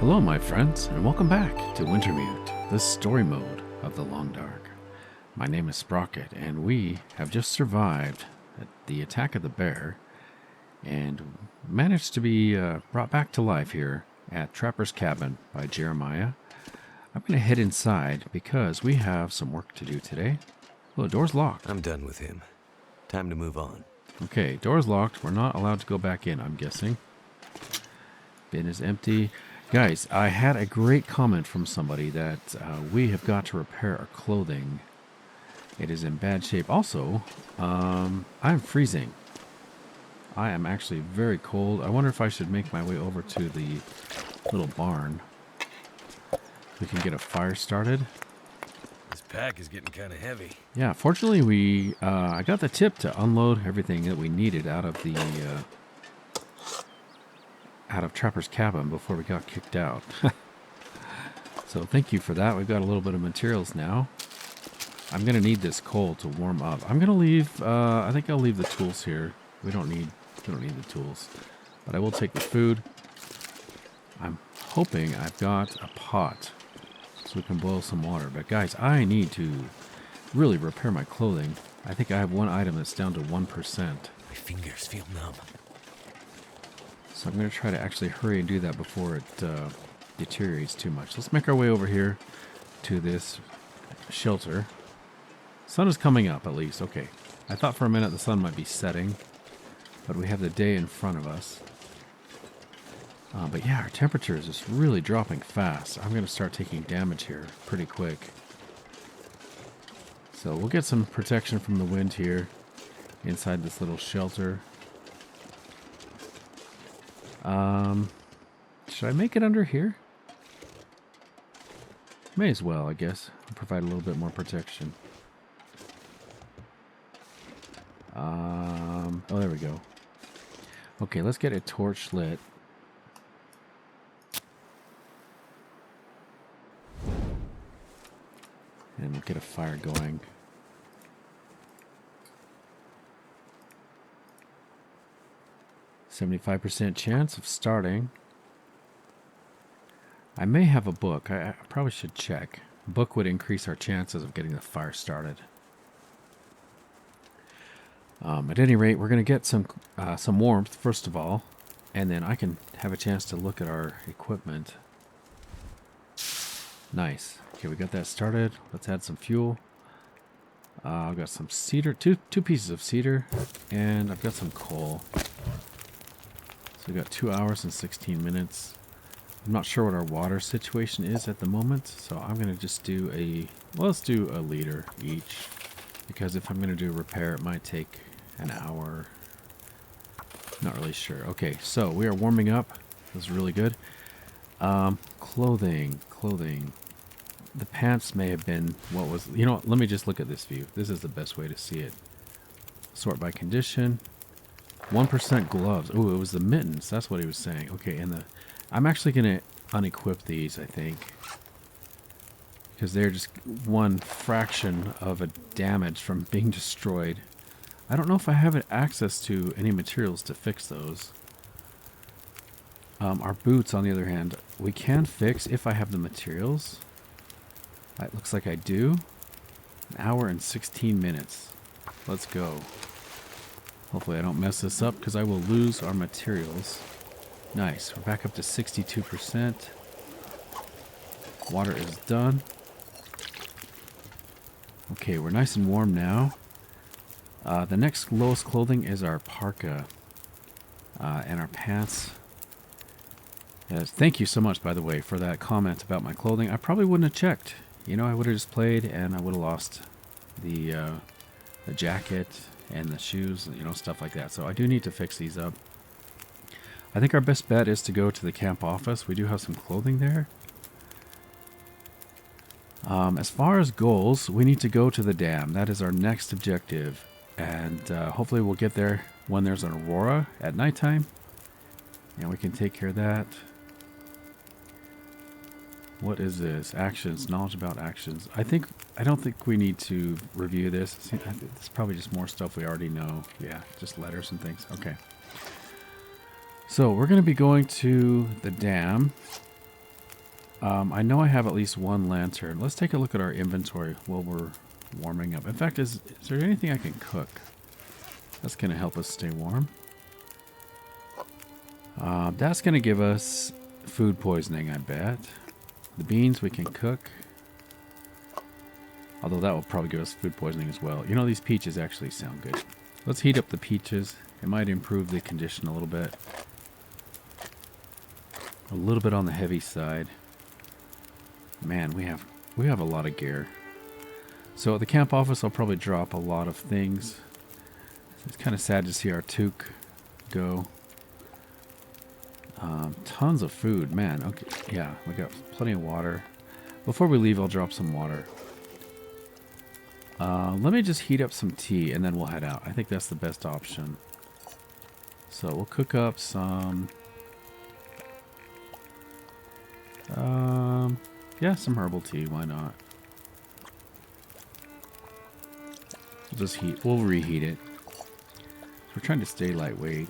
Hello my friends, and welcome back to Wintermute, the story mode of the Long Dark. My name is Sprocket, and we have just survived the attack of the bear, and managed to be brought back to life here at Trapper's Cabin by Jeremiah. I'm going to head inside because we have some work to do today. Well, the door's locked. I'm done with him. Time to move on. Okay, door's locked. We're not allowed to go back in, I'm guessing. Bin is empty. Guys, I had a great comment from somebody that we have got to repair our clothing. It is in bad shape. Also, I'm freezing. I am actually very cold. I wonder if I should make my way over to the little barn. We can get a fire started. This pack is getting kind of heavy. Yeah, fortunately I got the tip to unload everything that we needed out of the out of Trapper's Cabin before we got kicked out. So thank you for that. We've got a little bit of materials now. I'm going to need this coal to warm up. I'm going to leave, I think I'll leave the tools here. We don't need the tools. But I will take the food. I'm hoping I've got a pot so we can boil some water. But guys, I need to really repair my clothing. I think I have one item that's down to 1%. My fingers feel numb. So I'm going to try to actually hurry and do that before it deteriorates too much. Let's make our way over here to this shelter. Sun is coming up at least. Okay. I thought for a minute the sun might be setting, but we have the day in front of us. But yeah, our temperature is just really dropping fast. I'm going to start taking damage here pretty quick. So we'll get some protection from the wind here inside this little shelter. Should I make it under here? May as well, I guess. I'll provide a little bit more protection. Oh, there we go. Okay, let's get a torch lit. And we'll get a fire going. %75% chance of starting. I may have a book. I probably should check. A book would increase our chances of getting the fire started. At any rate, we're going to get some warmth first of all, and then I can have a chance to look at our equipment. Nice. Okay, we got that started. Let's add some fuel. I've got some cedar, two pieces of cedar, and I've got some coal. So we got 2 hours and 16 minutes. I'm not sure what our water situation is at the moment, so I'm going to just do let's do a liter each, because if I'm going to do a repair, it might take an hour. Not really sure. Okay, so we are warming up. This is really good. Clothing. The pants may have been what was, let me just look at this view. This is the best way to see it. Sort by condition. 1% gloves. Oh, it was the mittens. That's what he was saying. Okay, and I'm actually going to unequip these, I think. Because they're just one fraction of a damage from being destroyed. I don't know if I have access to any materials to fix those. Our boots, on the other hand, we can fix if I have the materials. It looks like I do. 1 hour and 16 minutes. Let's go. Hopefully I don't mess this up because I will lose our materials. Nice. We're back up to 62%. Water is done. Okay, we're nice and warm now. The next lowest clothing is our parka and our pants. Yes, thank you so much, by the way, for that comment about my clothing. I probably wouldn't have checked. I would have just played and I would have lost the jacket and the shoes, stuff like that. So I do need to fix these up. I think our best bet is to go to the camp office. We do have some clothing there. As far as goals, we need to go to the dam. That is our next objective. And hopefully we'll get there when there's an aurora at nighttime. And we can take care of that. What is this? Actions. Knowledge about actions. I don't think we need to review this. It's probably just more stuff we already know. Yeah, just letters and things. Okay. So we're going to be going to the dam. I know I have at least one lantern. Let's take a look at our inventory while we're warming up. In fact, is there anything I can cook? That's going to help us stay warm. That's going to give us food poisoning, I bet. The beans we can cook. Although that will probably give us food poisoning as well. You know, these peaches actually sound good. Let's heat up the peaches. It might improve the condition a little bit. A little bit on the heavy side. Man, we have a lot of gear. So at the camp office, I'll probably drop a lot of things. It's kind of sad to see our toque go. Tons of food, man. Okay, yeah, we got plenty of water. Before we leave, I'll drop some water. Let me just heat up some tea and then we'll head out. I think that's the best option. So we'll cook up some... yeah, some herbal tea. Why not? We'll reheat it. We're trying to stay lightweight.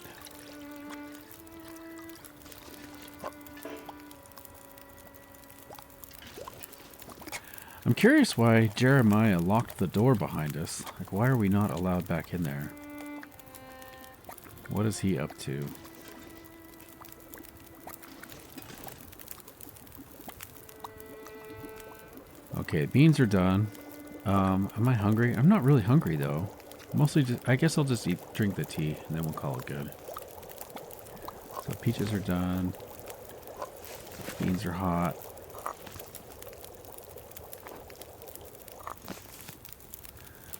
I'm curious why Jeremiah locked the door behind us. Like, why are we not allowed back in there? What is he up to? Okay, beans are done. Am I hungry? I'm not really hungry though. Mostly just, I guess I'll just drink the tea and then we'll call it good. So peaches are done. Beans are hot.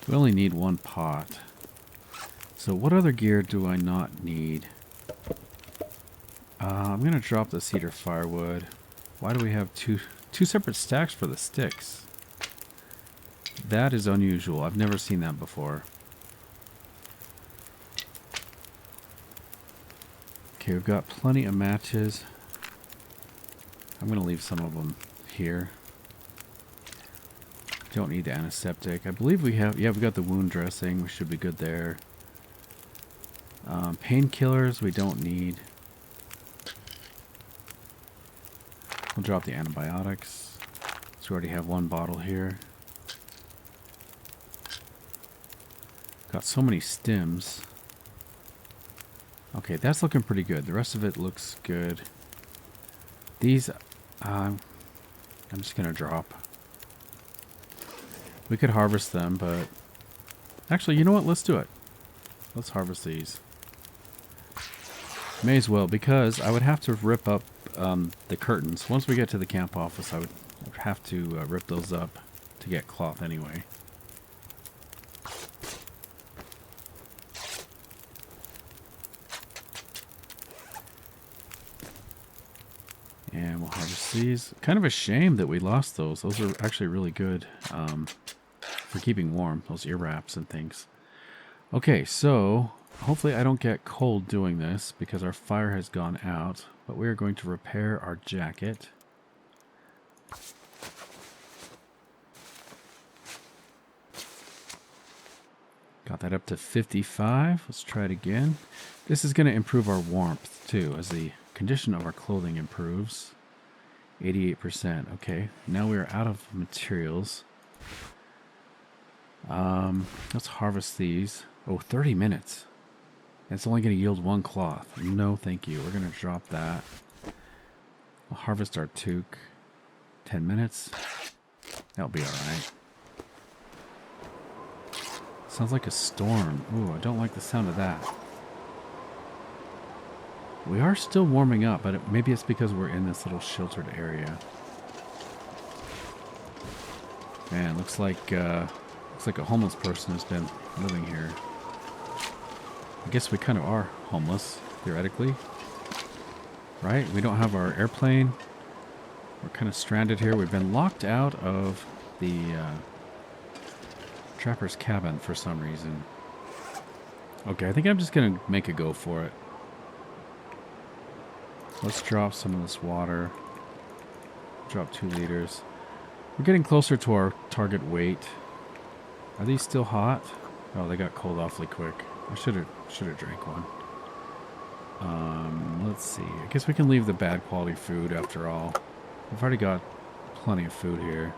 We only need one pot. So what other gear do I not need? I'm going to drop the cedar firewood. Why do we have two separate stacks for the sticks? That is unusual. I've never seen that before. Okay, we've got plenty of matches. I'm going to leave some of them here. Don't need the antiseptic. I believe we have... yeah, we got the wound dressing. We should be good there. Painkillers we don't need. We'll drop the antibiotics. So we already have one bottle here. Got so many stims. Okay, that's looking pretty good. The rest of it looks good. These, I'm just going to drop. We could harvest them, but... actually, you know what? Let's do it. Let's harvest these. May as well, because I would have to rip up the curtains. Once we get to the camp office, I would have to rip those up to get cloth anyway. And we'll harvest these. Kind of a shame that we lost those. Those are actually really good for keeping warm. Those ear wraps and things. Okay, so hopefully I don't get cold doing this because our fire has gone out. But we are going to repair our jacket. Got that up to 55. Let's try it again. This is going to improve our warmth too as the condition of our clothing improves. 88%. Okay, now we are out of materials. Let's harvest these. Oh, 30 minutes. It's only going to yield one cloth. No, thank you. We're going to drop that. We'll harvest our toque. 10 minutes. That'll be alright. Sounds like a storm. Ooh, I don't like the sound of that. We are still warming up, but maybe it's because we're in this little sheltered area. Man, looks like a homeless person has been living here. I guess we kind of are homeless, theoretically. Right? We don't have our airplane. We're kind of stranded here. We've been locked out of the trapper's cabin for some reason. Okay, I think I'm just going to make a go for it. Let's drop some of this water. Drop 2 liters. We're getting closer to our target weight. Are these still hot? Oh, they got cold awfully quick. I should have drank one. Let's see. I guess we can leave the bad quality food after all. We've already got plenty of food here.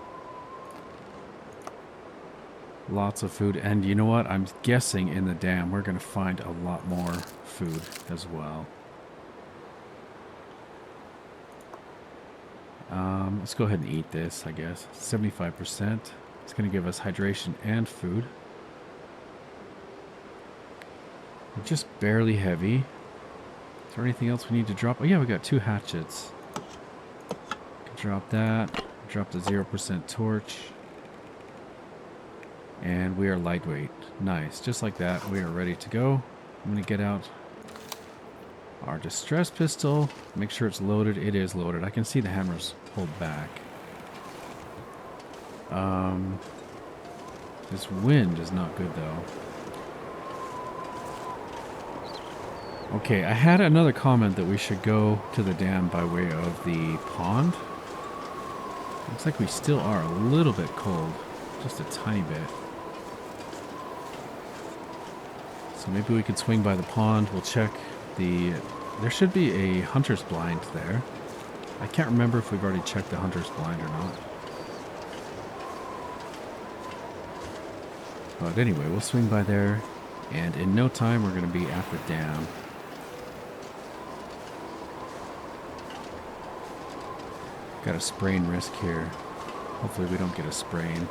Lots of food. And you know what? I'm guessing in the dam we're going to find a lot more food as well. Let's go ahead and eat this, I guess. 75%. It's going to give us hydration and food. We're just barely heavy. Is there anything else we need to drop? Oh yeah, we got 2 hatchets. Drop that. Drop the 0% torch. And we are lightweight. Nice. Just like that, we are ready to go. I'm going to get out our distress pistol. Make sure it's loaded. It is loaded. I can see the hammers pulled back. This wind is not good though. Okay, I had another comment that we should go to the dam by way of the pond. Looks like we still are a little bit cold. Just a tiny bit. So maybe we could swing by the pond. We'll check the... There should be a hunter's blind there. I can't remember if we've already checked the hunter's blind or not. But anyway, we'll swing by there. And in no time, we're going to be at the dam. Got a sprain risk here. Hopefully we don't get a sprain.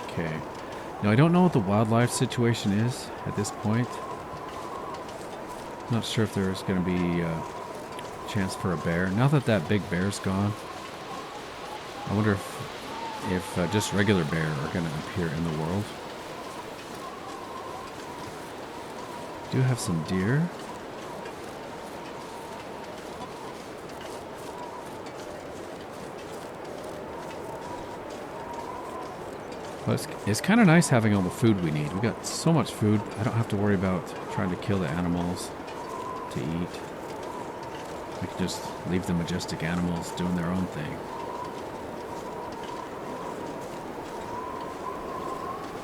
Okay. Now I don't know what the wildlife situation is at this point. Not sure if there's going to be a chance for a bear. Now that that big bear's gone, I wonder if just regular bear are going to appear in the world. Do have some deer. But it's kind of nice having all the food we need. We got so much food. I don't have to worry about trying to kill the animals to eat. We can just leave the majestic animals doing their own thing.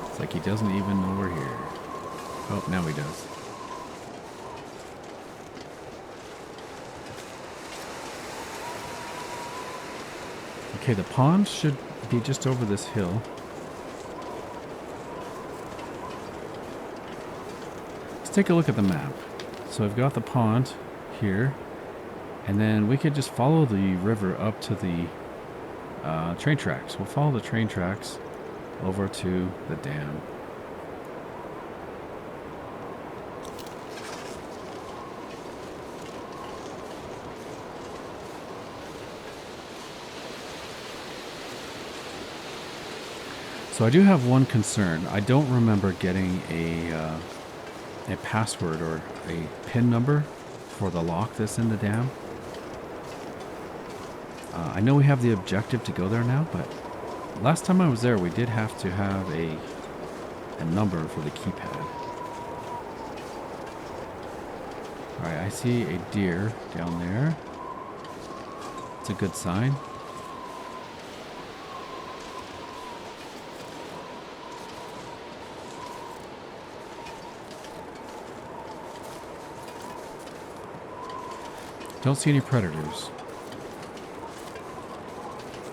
It's like he doesn't even know we're here. Oh, now he does. Okay, the pond should be just over this hill. Let's take a look at the map. So I've got the pond here, and then we could just follow the river up to the train tracks. We'll follow the train tracks over to the dam. So I do have one concern. I don't remember getting a password or a PIN number for the lock that's in the dam. I know we have the objective to go there now, but last time I was there, we did have to have a number for the keypad. Alright, I see a deer down there. It's a good sign. Don't see any predators.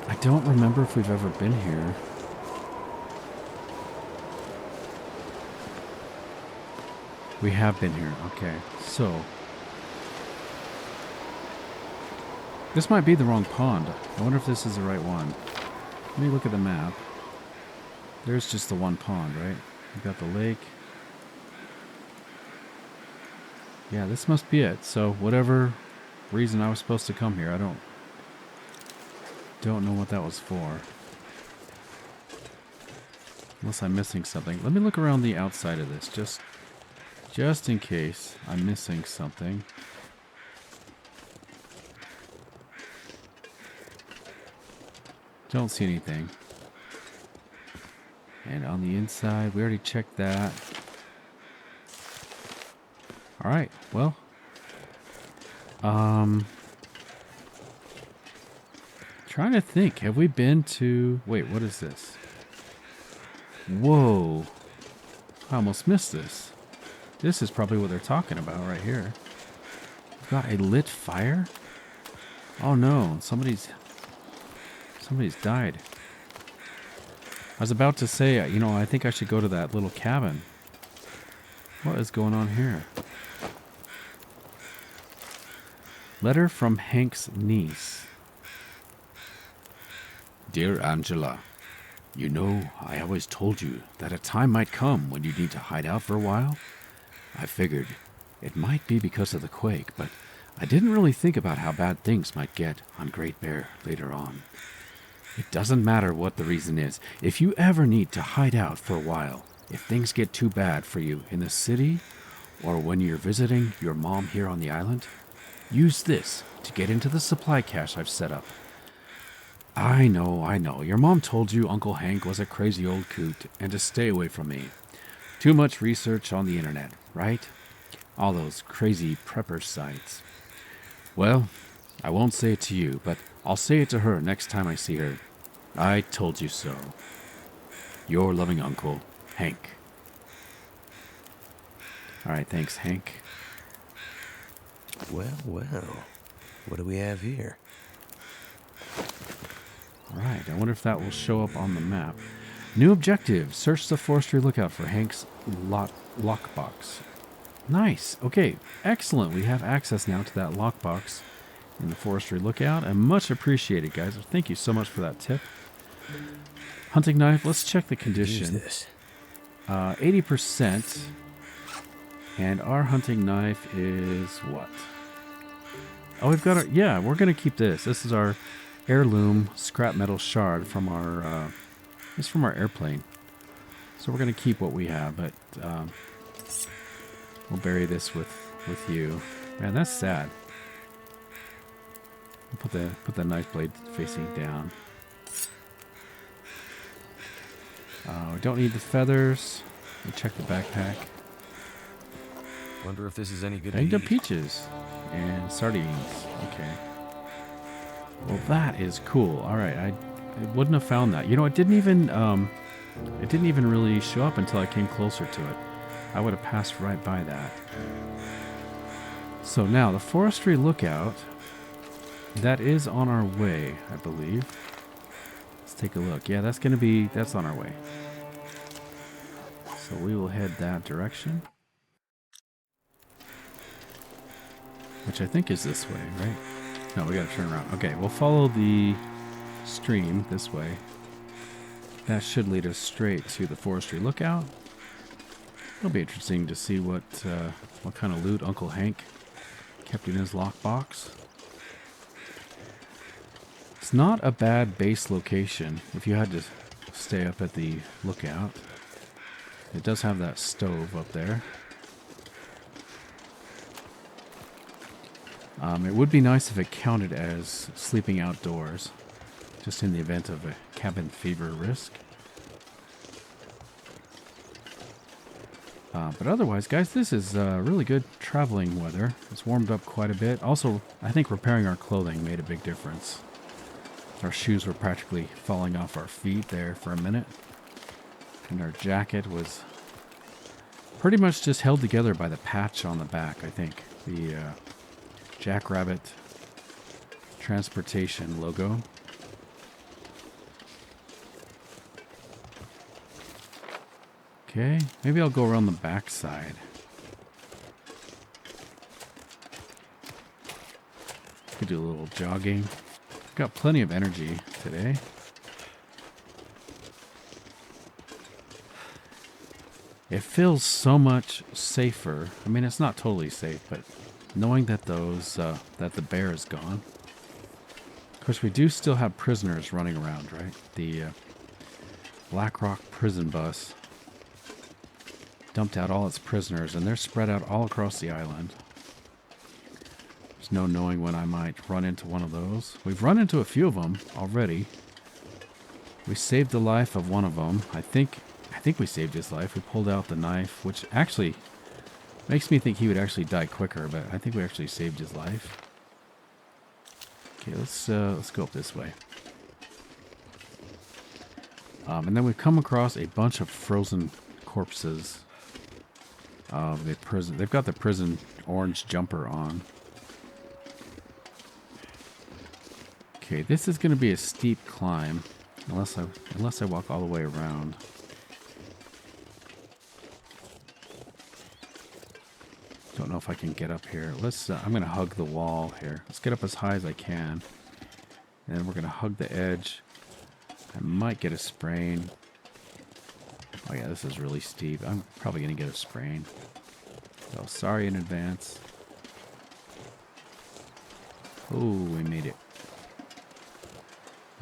I don't remember if we've ever been here. We have been here. Okay, so this might be the wrong pond. I wonder if this is the right one. Let me look at the map. There's just the one pond, right? We've got the lake. Yeah, this must be it. So whatever reason I was supposed to come here, I don't know what that was for. Unless I'm missing something. Let me look around the outside of this, just in case I'm missing something. Don't see anything. And on the inside, we already checked that. Alright, well. Trying to think. Have we been to... Wait, what is this? Whoa. I almost missed this. This is probably what they're talking about right here. We've got a lit fire? Oh no, somebody's died. I was about to say, you know, I think I should go to that little cabin. What is going on here? Letter from Hank's niece. Dear Angela, you know, I always told you that a time might come when you need to hide out for a while. I figured it might be because of the quake, but I didn't really think about how bad things might get on Great Bear later on. It doesn't matter what the reason is. If you ever need to hide out for a while, if things get too bad for you in the city, or when you're visiting your mom here on the island, use this to get into the supply cache I've set up. I know. Your mom told you Uncle Hank was a crazy old coot and to stay away from me. Too much research on the internet, right? All those crazy prepper sites. Well, I won't say it to you, but I'll say it to her next time I see her. I told you so. Your loving uncle, Hank. Alright, thanks, Hank. Well, what do we have here? Alright, I wonder if that will show up on the map. New objective. Search the Forestry Lookout for Hank's lockbox. Nice. Okay, excellent. We have access now to that lockbox in the Forestry Lookout, and much appreciated, guys. Thank you so much for that tip. Hunting knife. Let's check the condition. Use this. 80%. And our hunting knife is what? Oh, we've got our... Yeah, we're going to keep this. This is our heirloom scrap metal shard from our... it's from our airplane. So we're going to keep what we have, but... we'll bury this with you. Man, that's sad. Put the knife blade facing down. We don't need the feathers. We'll check the backpack. Wonder if this is any good to Banged up eat. peaches and sardines. Okay. Well, that is cool. All right, I wouldn't have found that. You know, it didn't even really show up until I came closer to it. I would have passed right by that. So now the Forestry Lookout, that is on our way, I believe. Let's take a look. Yeah, that's on our way. So we will head that direction. Which I think is this way, right? No, we gotta turn around. Okay, we'll follow the stream this way. That should lead us straight to the Forestry Lookout. It'll be interesting to see what kind of loot Uncle Hank kept in his lockbox. It's not a bad base location if you had to stay up at the lookout. It does have that stove up there. It would be nice if it counted as sleeping outdoors, just in the event of a cabin fever risk. But otherwise, guys, this is really good traveling weather. It's warmed up quite a bit. Also, I think repairing our clothing made a big difference. Our shoes were practically falling off our feet there for a minute. And our jacket was pretty much just held together by the patch on the back, I think. The Jackrabbit Transportation logo. Okay, maybe I'll go around the back side. Could do a little jogging. Got plenty of energy today. It feels so much safer. I mean, it's not totally safe, but knowing that that the bear is gone. Of course, we do still have prisoners running around, right? The Black Rock prison bus dumped out all its prisoners, and they're spread out all across the island. There's no knowing when I might run into one of those. We've run into a few of them already. We saved the life of one of them. I think we saved his life. We pulled out the knife, which actually makes me think he would actually die quicker, but I think we actually saved his life. Okay, let's go up this way. And then we've come across a bunch of frozen corpses of the prison. They've got the prison orange jumper on. Okay, this is going to be a steep climb, unless I walk all the way around. Don't know if I can get up here. Let's. I'm going to hug the wall here. Let's get up as high as I can, and then we're going to hug the edge. I might get a sprain. Oh yeah, this is really steep. I'm probably going to get a sprain. So sorry in advance. Oh, we made it.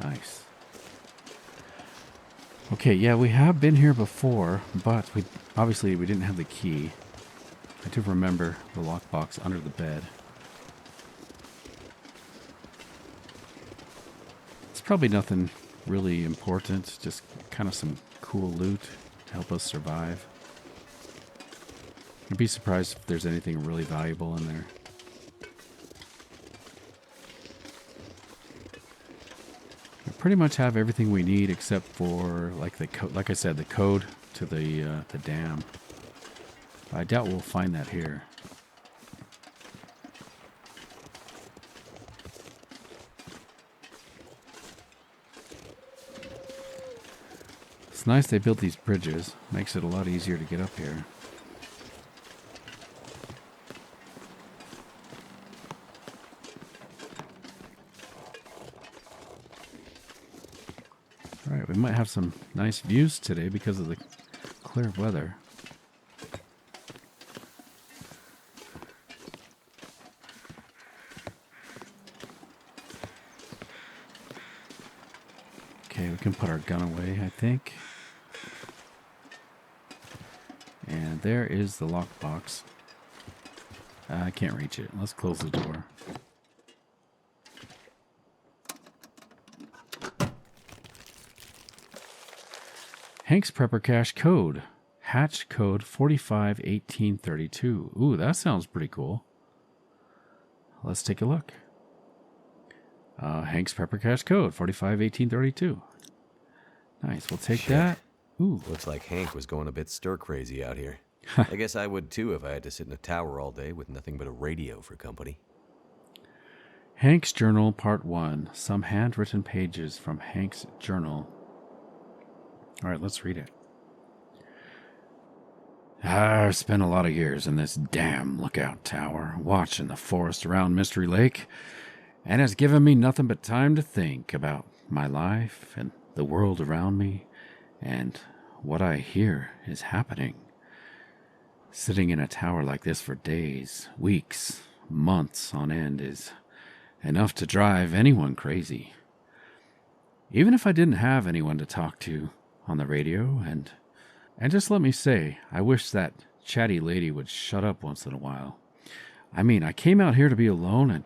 Nice. Okay, yeah, we have been here before, but obviously we didn't have the key. I do remember the lockbox under the bed. It's probably nothing really important, just kind of some cool loot to help us survive. You'd be surprised if there's anything really valuable in there. We pretty much have everything we need except for, like like I said, the code to the dam. I doubt we'll find that here. It's nice they built these bridges. Makes it a lot easier to get up here. Alright, we might have some nice views today because of the clear weather. Okay, we can put our gun away, I think. And there is the lockbox. I can't reach it. Let's close the door. Hank's Prepper Cache code. Hatch code 451832. Ooh, that sounds pretty cool. Let's take a look. Hank's Prepper Cache code 451832. Nice. We'll take that. Ooh. Looks like Hank was going a bit stir crazy out here. I guess I would too if I had to sit in a tower all day with nothing but a radio for company. Hank's Journal Part 1. Some handwritten pages from Hank's journal. All right, let's read it. I've spent a lot of years in this damn lookout tower, watching the forest around Mystery Lake, and it's given me nothing but time to think about my life and the world around me, and what I hear is happening. Sitting in a tower like this for days, weeks, months on end is enough to drive anyone crazy. Even if I didn't have anyone to talk to on the radio, and just let me say, I wish that chatty lady would shut up once in a while. I mean, I came out here to be alone and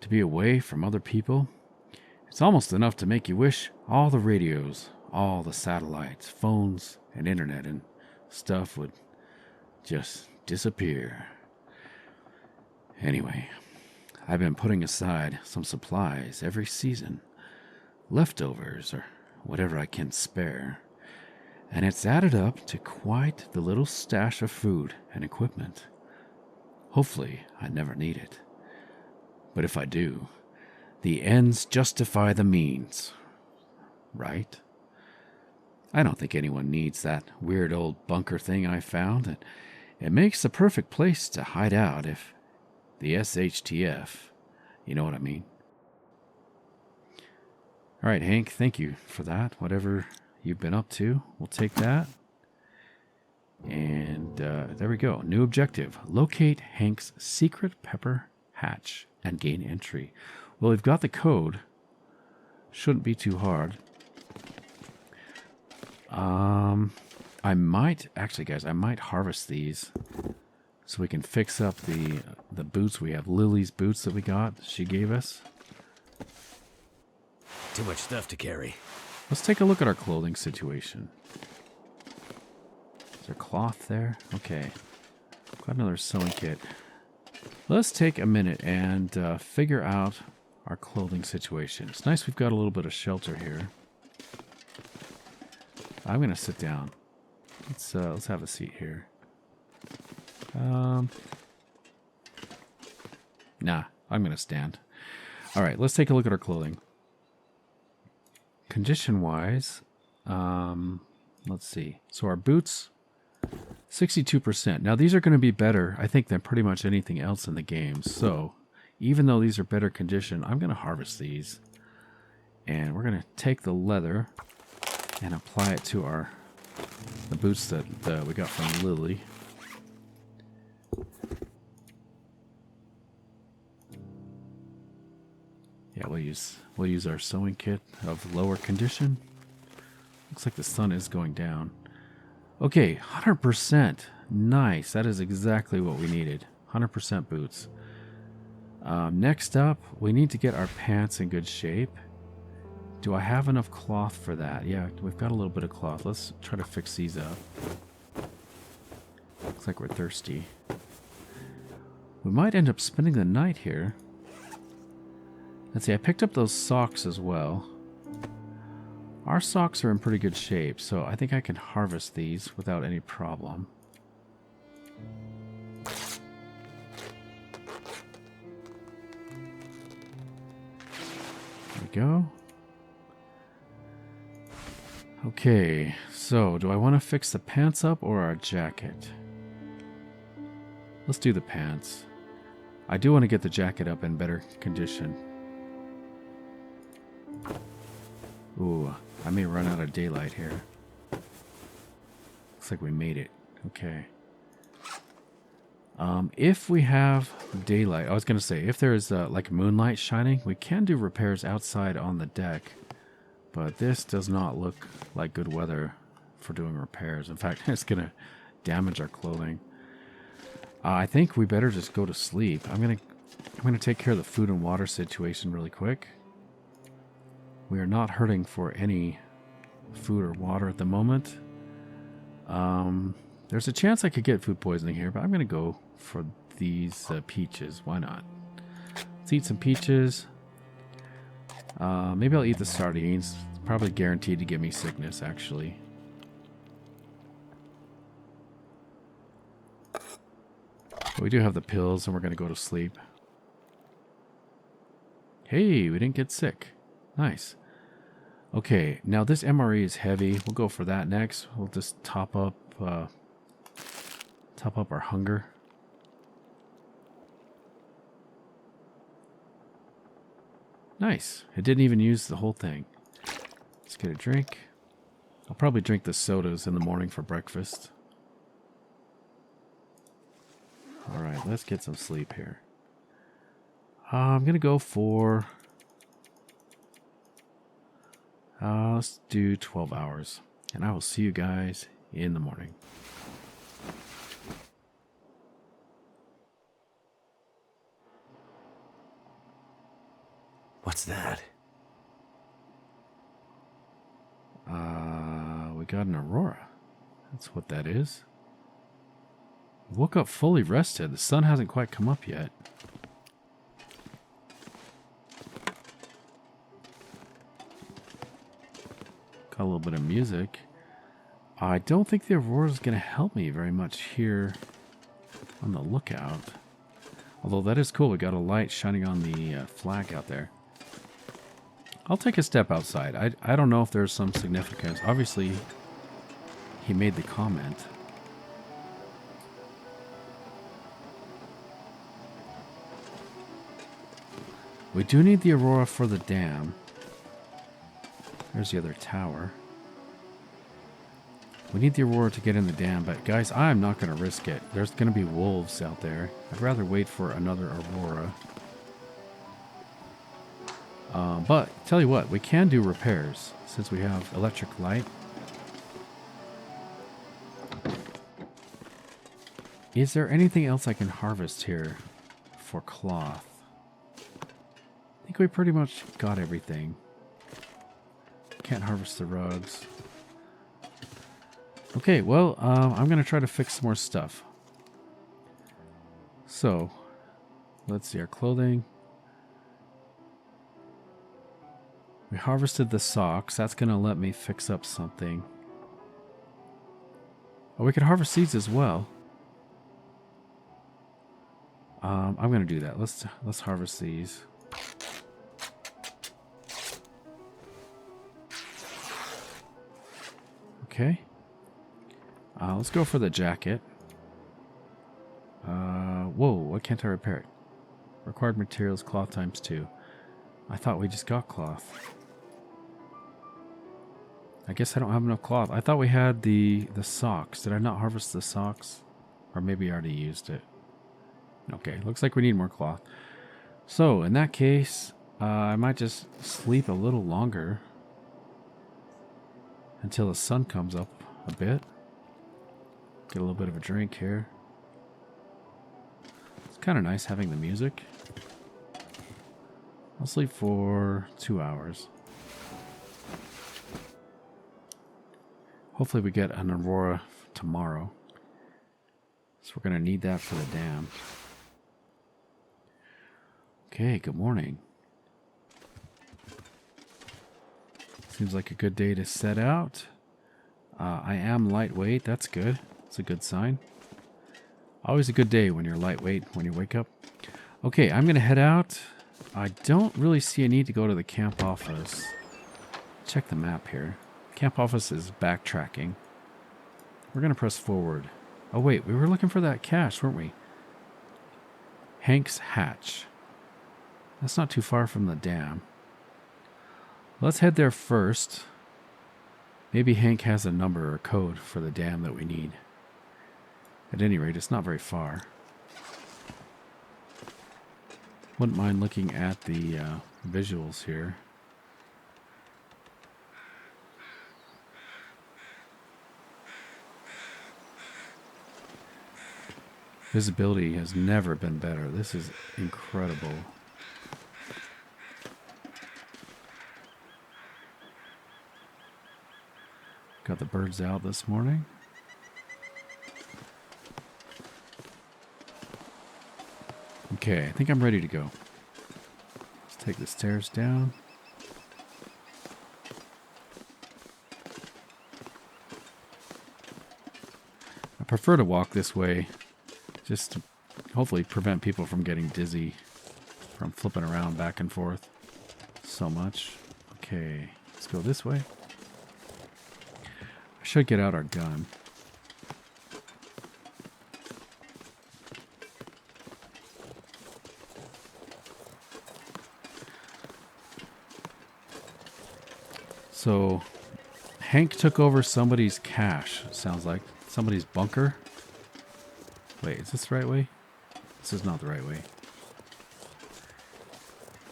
to be away from other people. It's almost enough to make you wish all the radios, all the satellites, phones, and internet and stuff would just disappear. Anyway, I've been putting aside some supplies every season, leftovers or whatever I can spare, and it's added up to quite the little stash of food and equipment. Hopefully, I never need it. But if I do, the ends justify the means, right? I don't think anyone needs that weird old bunker thing I found. It makes the perfect place to hide out if the SHTF, you know what I mean. All right, Hank, thank you for that. Whatever you've been up to, we'll take that. And there we go. New objective. Locate Hank's secret pepper hatch and gain entry. Well, we've got the code. Shouldn't be too hard. I might, actually, guys, I might harvest these so we can fix up the boots. We have Lily's boots that we got. She gave us. Too much stuff to carry. Let's take a look at our clothing situation. Is there cloth there? Okay. Got another sewing kit. Let's take a minute and figure out our clothing situation. It's nice we've got a little bit of shelter here. I'm going to sit down. Let's have a seat here. Nah, I'm going to stand. All right, let's take a look at our clothing. Condition-wise, let's see. So our boots, 62%. Now, these are going to be better, I think, than pretty much anything else in the game. So, even though these are better condition, I'm going to harvest these. And we're going to take the leather and apply it to the boots that we got from Lily. Yeah, we'll use our sewing kit of lower condition. Looks like the sun is going down. Okay, 100%. Nice. That is exactly what we needed. 100% boots. Next up, we need to get our pants in good shape. Do I have enough cloth for that? Yeah, we've got a little bit of cloth. Let's try to fix these up. Looks like we're thirsty. We might end up spending the night here. Let's see, I picked up those socks as well. Our socks are in pretty good shape, so I think I can harvest these without any problem. There we go. Okay, so do I want to fix the pants up or our jacket? Let's do the pants. I do want to get the jacket up in better condition. Ooh, I may run out of daylight here. Looks like we made it. Okay. If we have daylight, I was going to say, if there's like moonlight shining, we can do repairs outside on the deck. But this does not look like good weather for doing repairs. In fact, it's going to damage our clothing. I think we better just go to sleep. I'm gonna take care of the food and water situation really quick. We are not hurting for any food or water at the moment. There's a chance I could get food poisoning here, but I'm going to go for these peaches. Why not? Let's eat some peaches. Maybe I'll eat the sardines. It's probably guaranteed to give me sickness, actually. But we do have the pills, and we're going to go to sleep. Hey, we didn't get sick. Nice. Okay, now this MRE is heavy. We'll go for that next. We'll just top up our hunger. Nice. It didn't even use the whole thing. Let's get a drink. I'll probably drink the sodas in the morning for breakfast. Alright, let's get some sleep here. I'm going to go for... let's do 12 hours. And I will see you guys in the morning. What's that? We got an aurora. That's what that is. Woke up fully rested. The sun hasn't quite come up yet. Got a little bit of music. I don't think the aurora is going to help me very much here on the lookout. Although that is cool. We got a light shining on the flag out there. I'll take a step outside. I don't know if there's some significance. Obviously, he made the comment. We do need the aurora for the dam. There's the other tower. We need the aurora to get in the dam, but guys, I'm not going to risk it. There's going to be wolves out there. I'd rather wait for another aurora. But, tell you what, we can do repairs since we have electric light. Is there anything else I can harvest here for cloth? I think we pretty much got everything. Can't harvest the rugs. Okay, well, I'm going to try to fix some more stuff. So, let's see our clothing. We harvested the socks. That's going to let me fix up something. Oh, we can harvest seeds as well. I'm gonna do that. Let's harvest these. Okay. Let's go for the jacket. Whoa, why can't I repair it? Required materials, cloth times 2. I thought we just got cloth. I guess I don't have enough cloth. I thought we had the socks. Did I not harvest the socks? Or maybe I already used it. Okay, looks like we need more cloth. So, in that case, I might just sleep a little longer until the sun comes up a bit. Get a little bit of a drink here. It's kind of nice having the music. I'll sleep for 2 hours. Hopefully we get an aurora tomorrow. So we're going to need that for the dam. Okay, good morning. Seems like a good day to set out. I am lightweight. That's good. That's a good sign. Always a good day when you're lightweight when you wake up. Okay, I'm going to head out. I don't really see a need to go to the camp office. Check the map here. Camp office is backtracking. We're going to press forward. Oh wait, we were looking for that cache, weren't we? Hank's Hatch. That's not too far from the dam. Let's head there first. Maybe Hank has a number or code for the dam that we need. At any rate, it's not very far. Wouldn't mind looking at the visuals here. Visibility has never been better. This is incredible. Got the birds out this morning. Okay, I think I'm ready to go. Let's take the stairs down. I prefer to walk this way just to hopefully prevent people from getting dizzy from flipping around back and forth so much. Okay, let's go this way. I should get out our gun. So, Hank took over somebody's cache, sounds like. Somebody's bunker. Wait, is this the right way? This is not the right way.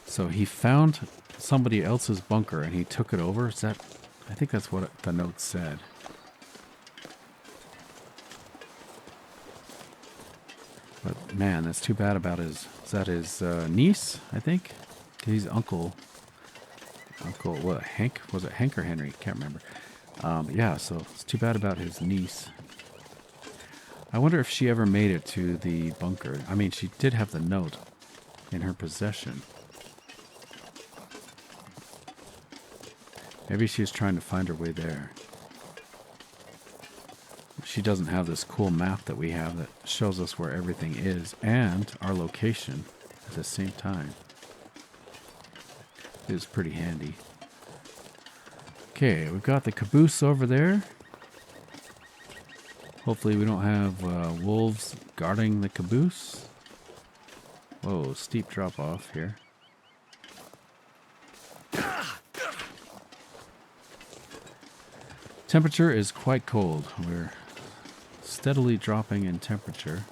So he found somebody else's bunker and he took it over. Is that? I think that's what the note said. But man, that's too bad about his... Is that his niece, I think? He's uncle... Uncle, what, Hank? Was it Hank or Henry? Can't remember. Yeah, so it's too bad about his niece. I wonder if she ever made it to the bunker. I mean, she did have the note in her possession. Maybe she was trying to find her way there. She doesn't have this cool map that we have that shows us where everything is and our location at the same time. It was pretty handy. Okay, we've got the caboose over there. Hopefully we don't have wolves guarding the caboose. Whoa, steep drop off here. Temperature is quite cold. We're steadily dropping in temperature.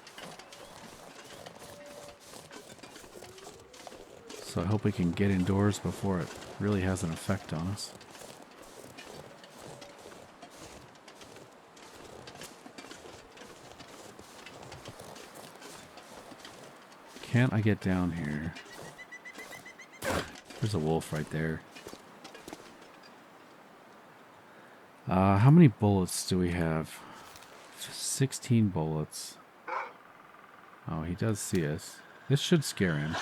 So I hope we can get indoors before it really has an effect on us. Can't I get down here? There's a wolf right there. How many bullets do we have? 16 bullets. Oh, he does see us. This should scare him.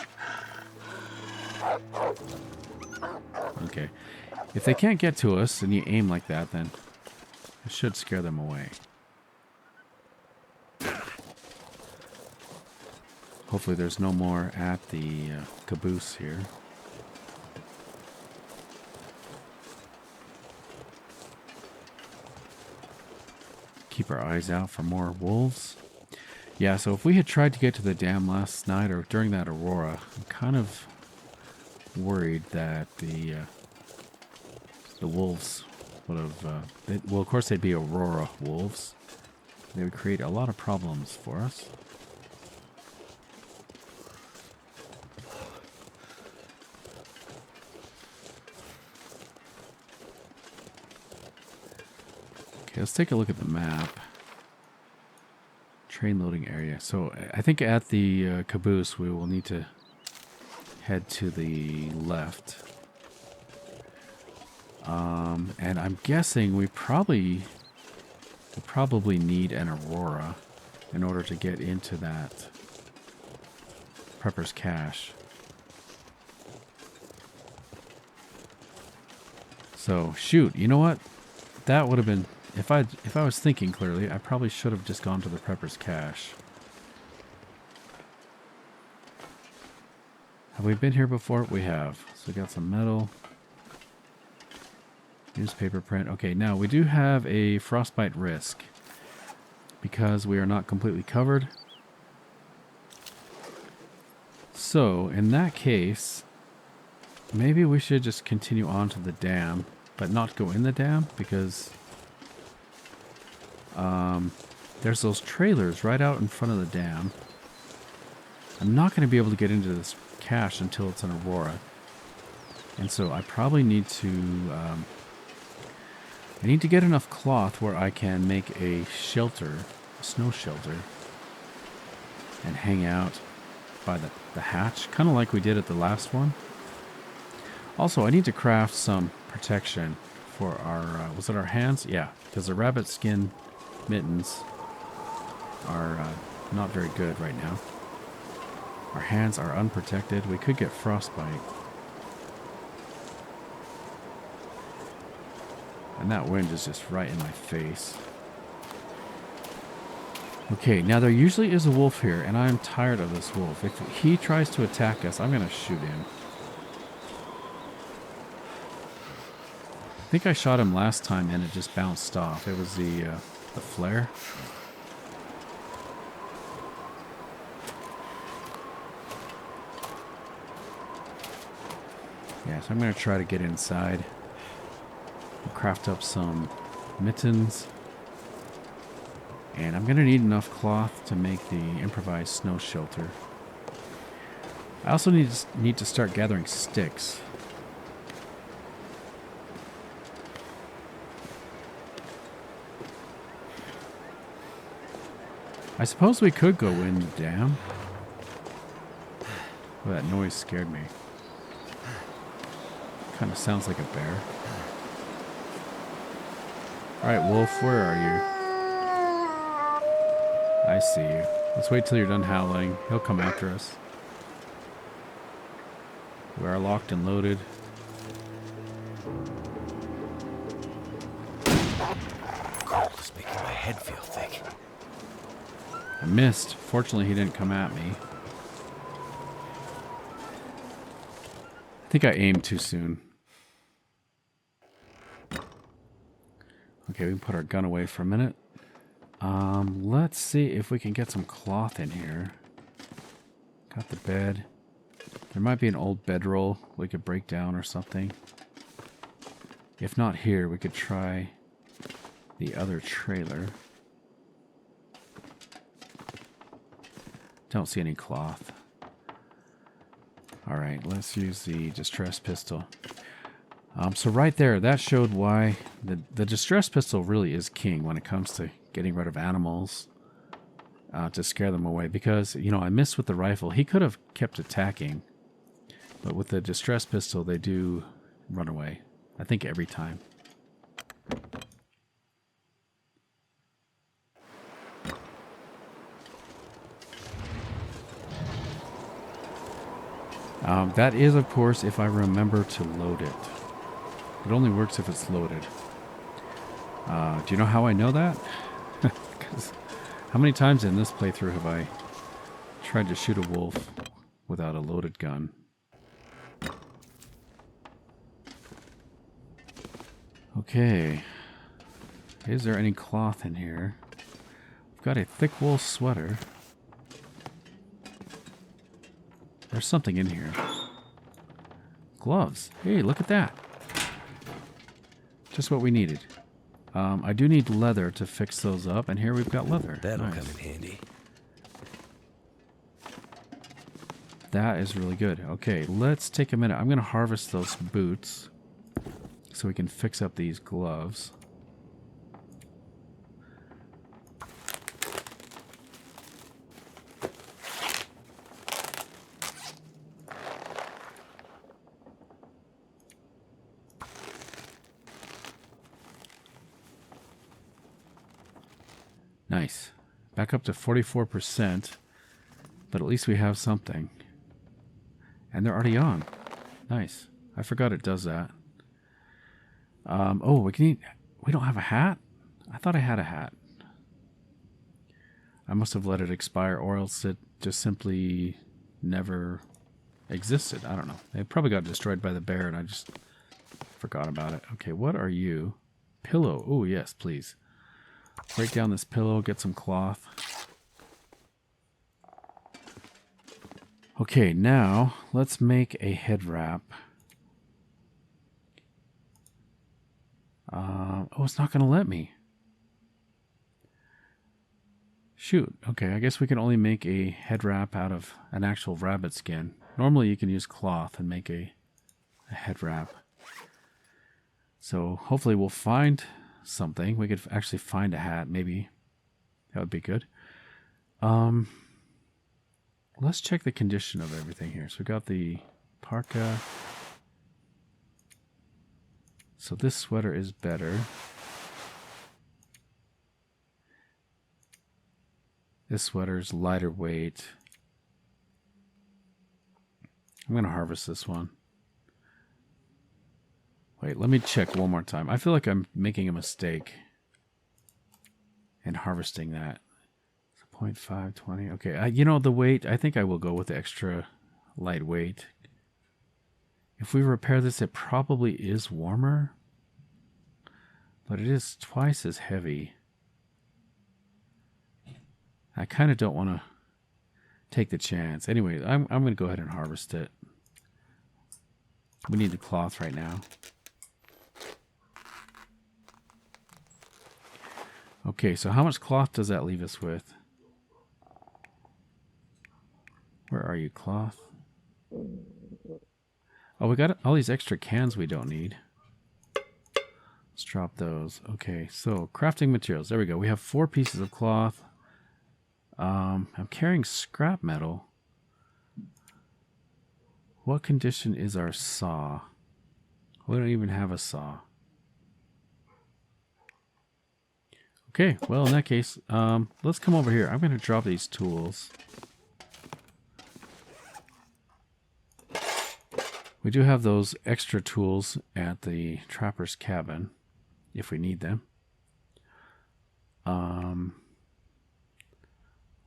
Okay. If they can't get to us and you aim like that, then it should scare them away. Hopefully there's no more at the caboose here. Keep our eyes out for more wolves. Yeah, so if we had tried to get to the dam last night or during that aurora, I'm kind of worried that the wolves would have... well, of course they'd be aurora wolves. They would create a lot of problems for us. Okay, let's take a look at the map. Train loading area. So I think at the caboose we will need to head to the left. And I'm guessing we probably need an aurora in order to get into that prepper's cache. So shoot, you know what? That would have been, if I was thinking clearly, I probably should have just gone to the prepper's cache. Have we been here before? We have. So we got some metal. Newspaper print. Okay, now we do have a frostbite risk because we are not completely covered. So in that case, maybe we should just continue on to the dam, but not go in the dam because there's those trailers right out in front of the dam. I'm not going to be able to get into this cache until it's an aurora. And so I probably need to get enough cloth where I can make a shelter, a snow shelter, and hang out by the hatch, kind of like we did at the last one. Also, I need to craft some protection for our, was it our hands? Yeah, because the rabbit skin mittens are not very good right now. Our hands are unprotected. We could get frostbite. And that wind is just right in my face. Okay, now there usually is a wolf here, and I'm tired of this wolf. If he tries to attack us, I'm going to shoot him. I think I shot him last time and it just bounced off. It was the flare. Yeah, so I'm going to try to get inside. Craft up some mittens. And I'm going to need enough cloth to make the improvised snow shelter. I also need to start gathering sticks. I suppose we could go in the dam. Oh, that noise scared me. Kind of sounds like a bear. Alright, wolf, where are you? I see you. Let's wait till you're done howling. He'll come after us. We are locked and loaded. Cold is making my head feel thick. I missed. Fortunately, he didn't come at me. I think I aimed too soon. Okay, we can put our gun away for a minute. Let's see if we can get some cloth in here. Got the bed. There might be an old bedroll we could break down or something. If not here, we could try the other trailer. Don't see any cloth. Alright, let's use the distress pistol. So right there, that showed why the distress pistol really is king when it comes to getting rid of animals to scare them away. Because, you know, I missed with the rifle. He could have kept attacking. But with the distress pistol, they do run away. I think every time. That is, of course, if I remember to load it. It only works if it's loaded. Do you know how I know that? Because how many times in this playthrough have I Tried to shoot a wolf without a loaded gun. Okay. Is there any cloth in here? I've got a thick wool sweater. There's something in here. Gloves. Hey, look at that. Just what we needed. I do need leather to fix those up, and here we've got leather. That'll Nice. come in handy. That is really good. Okay, let's take a minute. I'm going to harvest those boots so we can fix up these gloves. Nice. Back up to 44%, but at least we have something. And they're already on. Nice. I forgot it does that. Oh, we don't have a hat? I thought I had a hat. I must have let it expire, or else it just simply never existed. I don't know. It probably got destroyed by the bear, and I just forgot about it. Okay, what are you? Pillow. Oh, yes, please. Break down this pillow, get some cloth. Okay, now let's make a head wrap. Oh, it's not going to let me. Shoot. Okay, I guess we can only make a head wrap out of an actual rabbit skin. Normally you can use cloth and make a head wrap. So hopefully we'll find something. We could actually find a hat, maybe. That would be good. Let's check the condition of everything here. So we got the parka. So this sweater is better. This sweater is lighter weight. I'm going to harvest this one. Wait, let me check one more time. I feel like I'm making a mistake in harvesting that. 0.520. Okay, you know, the weight, I think I will go with the extra lightweight. If we repair this, it probably is warmer, but it is twice as heavy. I kind of don't want to take the chance. Anyway, I'm going to go ahead and harvest it. We need the cloth right now. Okay, so how much cloth does that leave us with? Where are you, cloth? Oh, we got all these extra cans we don't need. Let's drop those. Okay, so crafting materials. There we go. We have 4 pieces of cloth. I'm carrying scrap metal. What condition is our saw? We don't even have a saw. Okay, well, in that case, let's come over here. I'm going to drop these tools. We do have those extra tools at the trapper's cabin, if we need them.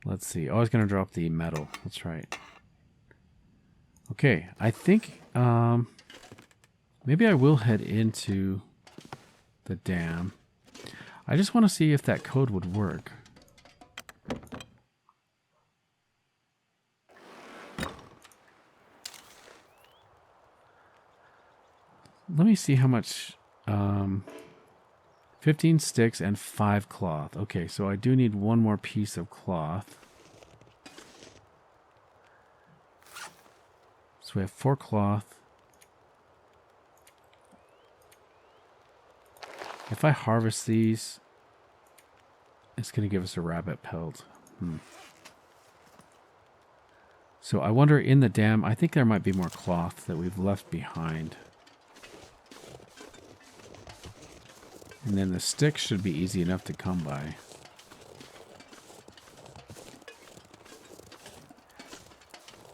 Let's see. Oh, I was going to drop the metal. That's right. Okay, I think maybe I will head into the dam. I just want to see if that code would work. Let me see how much. 15 sticks and 5 cloth. Okay, so I do need one more piece of cloth. So we have 4 cloth. If I harvest these, it's going to give us a rabbit pelt. So I wonder, in the dam, I think there might be more cloth that we've left behind. And then the sticks should be easy enough to come by.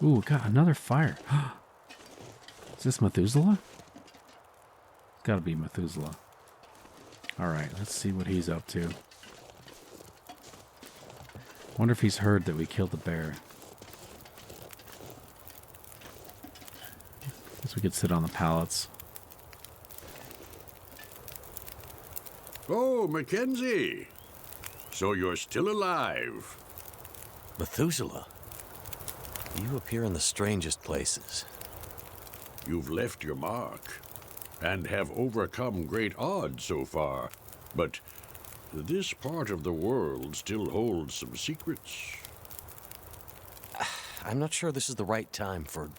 Ooh, got another fire. Is this Methuselah? It's gotta be Methuselah. Alright, let's see what he's up to. Wonder if he's heard that we killed the bear. So we could sit on the pallets. Oh, Mackenzie. So you're still alive. Methuselah, you appear in the strangest places. You've left your mark, and have overcome great odds so far. But this part of the world still holds some secrets. I'm not sure this is the right time for...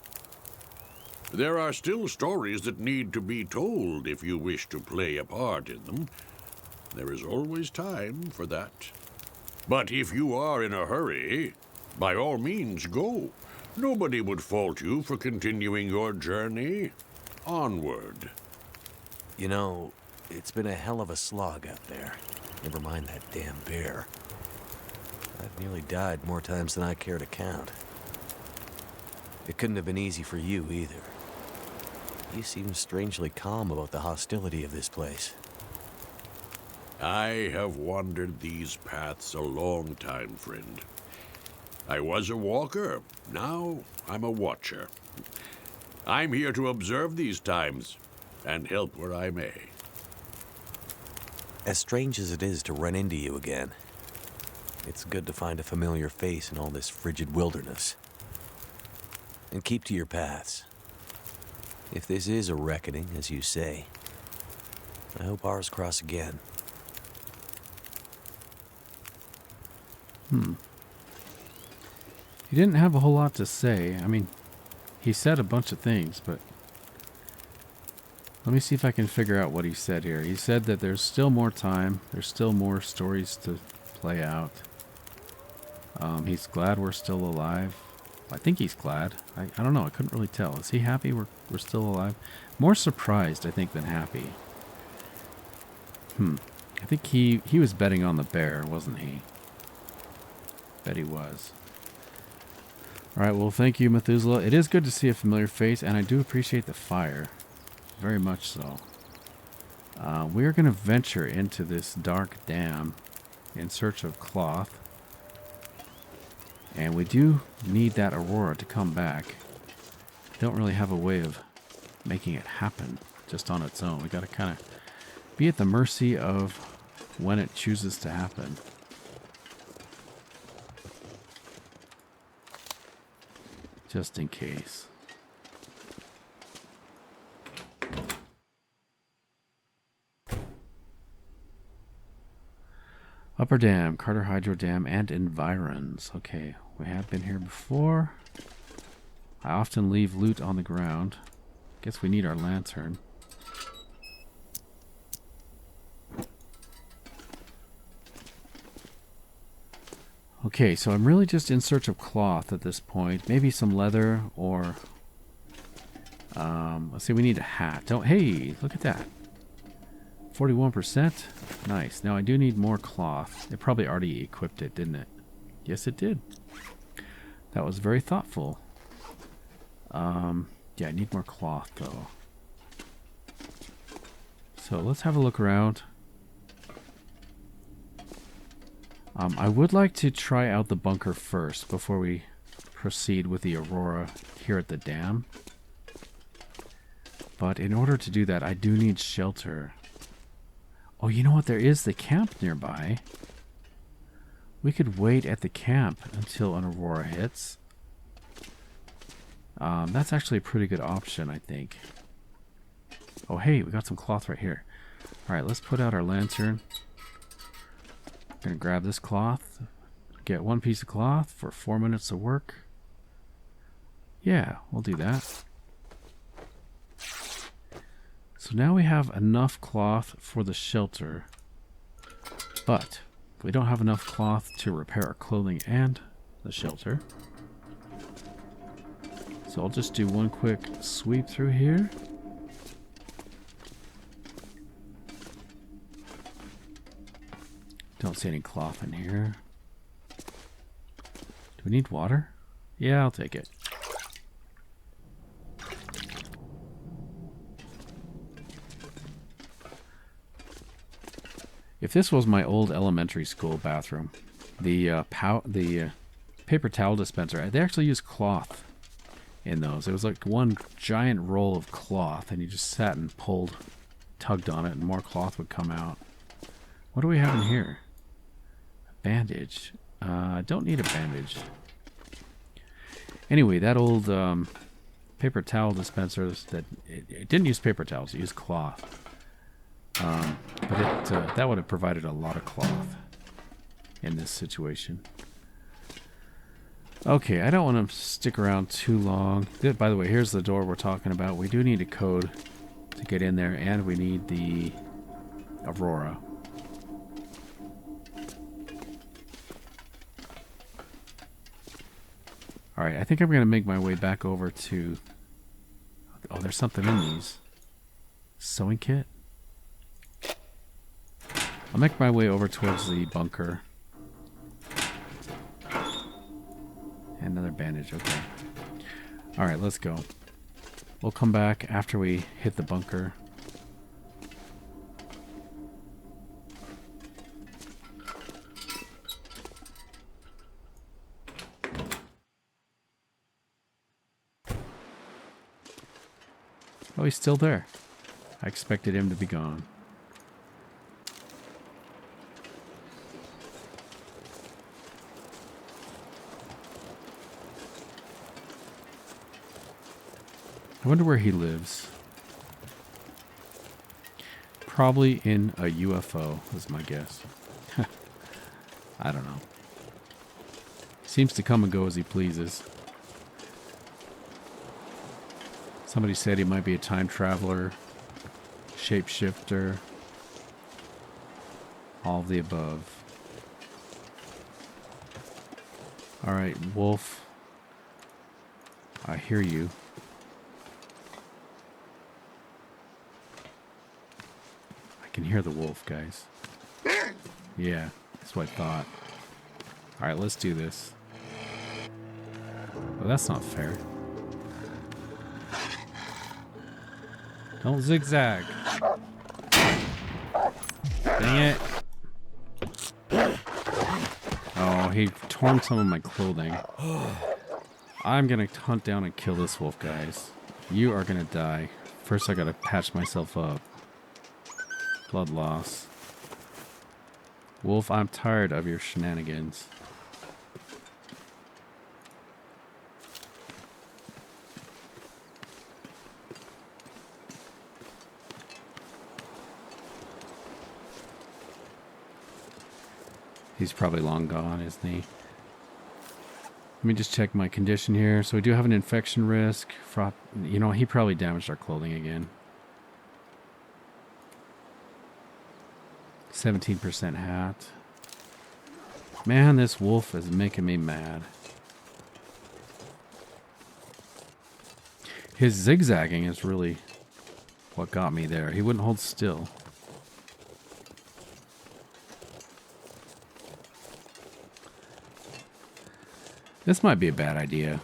There are still stories that need to be told if you wish to play a part in them. There is always time for that. But if you are in a hurry, by all means go. Nobody would fault you for continuing your journey onward. You know, it's been a hell of a slog out there. Never mind that damn bear. I've nearly died more times than I care to count. It couldn't have been easy for you either. You seem strangely calm about the hostility of this place. I have wandered these paths a long time, friend. I was a walker. Now I'm a watcher. I'm here to observe these times and help where I may. As strange as it is to run into you again, it's good to find a familiar face in all this frigid wilderness. And keep to your paths. If this is a reckoning, as you say, I hope ours cross again. He didn't have a whole lot to say. I mean, he said a bunch of things, but let me see if I can figure out what he said here. He said that there's still more time. There's still more stories to play out. He's glad we're still alive. I think he's glad. I don't know. I couldn't really tell. Is he happy we're still alive? More surprised, I think, than happy. I think he was betting on the bear, wasn't he? Bet he was. Alright, well, thank you, Methuselah. It is good to see a familiar face, and I do appreciate the fire. Very much so. We are going to venture into this dark dam in search of cloth. And we do need that aurora to come back. Don't really have a way of making it happen just on its own. We got to kind of be at the mercy of when it chooses to happen. Just in case. Upper Dam, Carter Hydro Dam, and environs. Okay, we have been here before. I often leave loot on the ground. Guess we need our lantern. Okay, so I'm really just in search of cloth at this point. Maybe some leather or... let's see, we need a hat. Hey, look at that. 41%. Nice. Now I do need more cloth. It probably already equipped it, didn't it? Yes, it did. That was very thoughtful. Yeah, I need more cloth, though. So let's have a look around. I would like to try out the bunker first before we proceed with the aurora here at the dam. But in order to do that, I do need shelter. Oh, you know what? There is the camp nearby. We could wait at the camp until an aurora hits. That's actually a pretty good option, I think. Oh, hey, we got some cloth right here. All right, let's put out our lantern. Gonna grab this cloth. Get one piece of cloth for 4 minutes of work. Yeah, we'll do that. So now we have enough cloth for the shelter. But we don't have enough cloth to repair our clothing and the shelter. So I'll just do one quick sweep through here. Don't see any cloth in here. Do we need water? Yeah, I'll take it. If this was my old elementary school bathroom, the paper towel dispenser, they actually use cloth in those. It was like one giant roll of cloth, and you just sat and tugged on it, and more cloth would come out. What do we have in here? A bandage. I don't need a bandage. Anyway, that old paper towel dispenser, it didn't use paper towels, it used cloth. But that would have provided a lot of cloth in this situation. Okay, I don't want to stick around too long. By the way, here's the door we're talking about. We do need a code to get in there, and we need the Aurora. Alright, I think I'm going to make my way back over to... Oh, there's something in these. Sewing kit? I'll make my way over towards the bunker. Another bandage, okay. Alright, let's go. We'll come back after we hit the bunker. Oh, he's still there. I expected him to be gone. I wonder where he lives. Probably in a UFO, is my guess. I don't know. Seems to come and go as he pleases. Somebody said he might be a time traveler, shapeshifter, all of the above. Alright, wolf. I hear you. I can hear the wolf, guys. Yeah, that's what I thought. Alright, let's do this. Well, that's not fair. Don't zigzag. Dang it. Oh, he torn some of my clothing. I'm gonna hunt down and kill this wolf, guys. You are gonna die. First I gotta patch myself up. Blood loss. Wolf, I'm tired of your shenanigans. He's probably long gone, isn't he? Let me just check my condition here. So we do have an infection risk. You know, he probably damaged our clothing again. 17% hat. Man, this wolf is making me mad. His zigzagging is really what got me there. He wouldn't hold still. This might be a bad idea.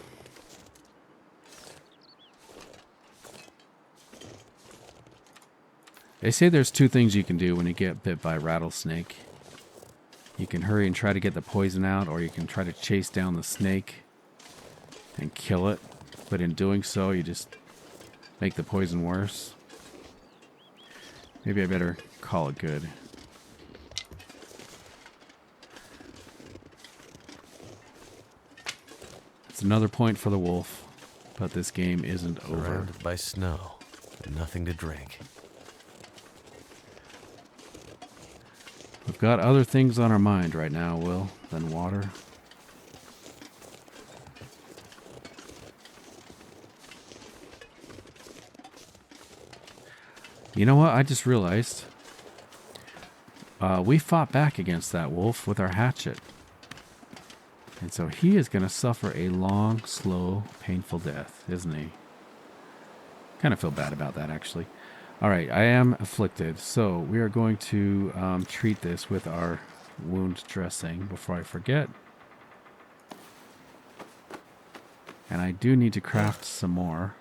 They say there's two things you can do when you get bit by a rattlesnake. You can hurry and try to get the poison out, or you can try to chase down the snake and kill it. But in doing so, you just make the poison worse. Maybe I better call it good. It's another point for the wolf, but this game isn't over. Surrounded by snow, and nothing to drink. We've got other things on our mind right now, Will, than water. You know what? I just realized we fought back against that wolf with our hatchet. And so he is going to suffer a long, slow, painful death, isn't he? Kind of feel bad about that, actually. All right, I am afflicted. So we are going to treat this with our wound dressing before I forget. And I do need to craft some more.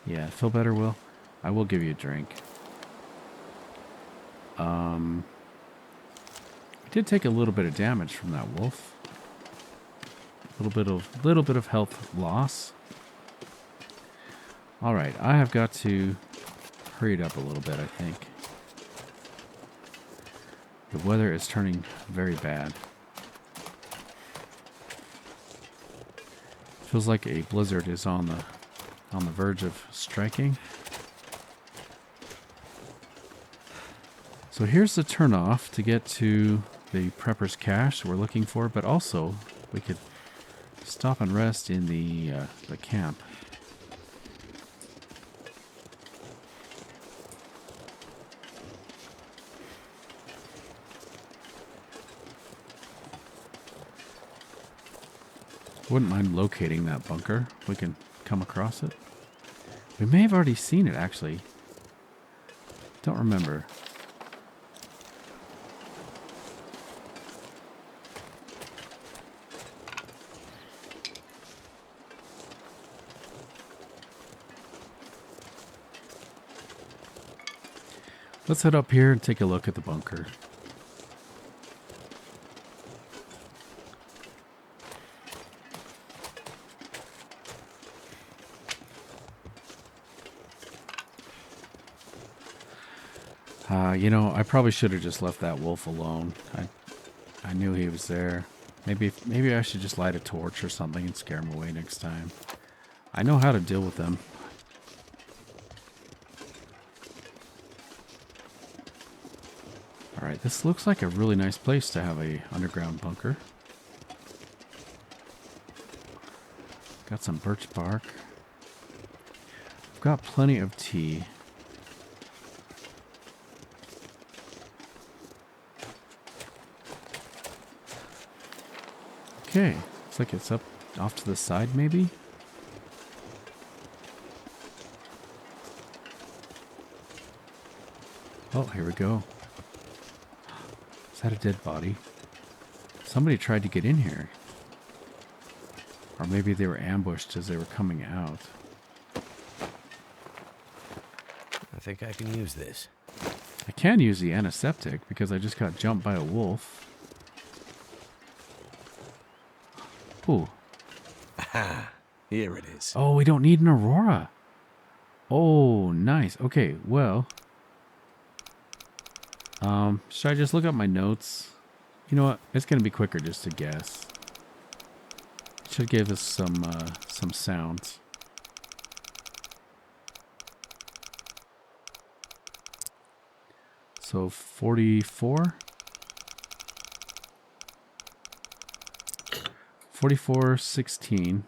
Yeah, feel better, Will? I will give you a drink. I did take a little bit of damage from that wolf. little bit of health loss. All right, I have got to hurry it up a little bit, I think. The weather is turning very bad. Feels like a blizzard is on the verge of striking. So here's the turnoff to get to the prepper's cache we're looking for, but also we could stop and rest in the camp. Wouldn't mind locating that bunker. We can come across it. We may have already seen it, actually. Don't remember. Let's head up here and take a look at the bunker. You know, I probably should have just left that wolf alone. I knew he was there. Maybe I should just light a torch or something and scare him away next time. I know how to deal with them. Alright, this looks like a really nice place to have a underground bunker. Got some birch bark. I've got plenty of tea. Okay, looks like it's up off to the side maybe. Oh, here we go. Is that a dead body? Somebody tried to get in here. Or maybe they were ambushed as they were coming out. I think I can use this. I can use the antiseptic because I just got jumped by a wolf. Ooh. Aha! Here it is. Oh, we don't need an Aurora. Oh, nice. Okay, well. Should I just look up my notes? You know what? It's going to be quicker just to guess. It should give us some sounds. So 44? 44:16.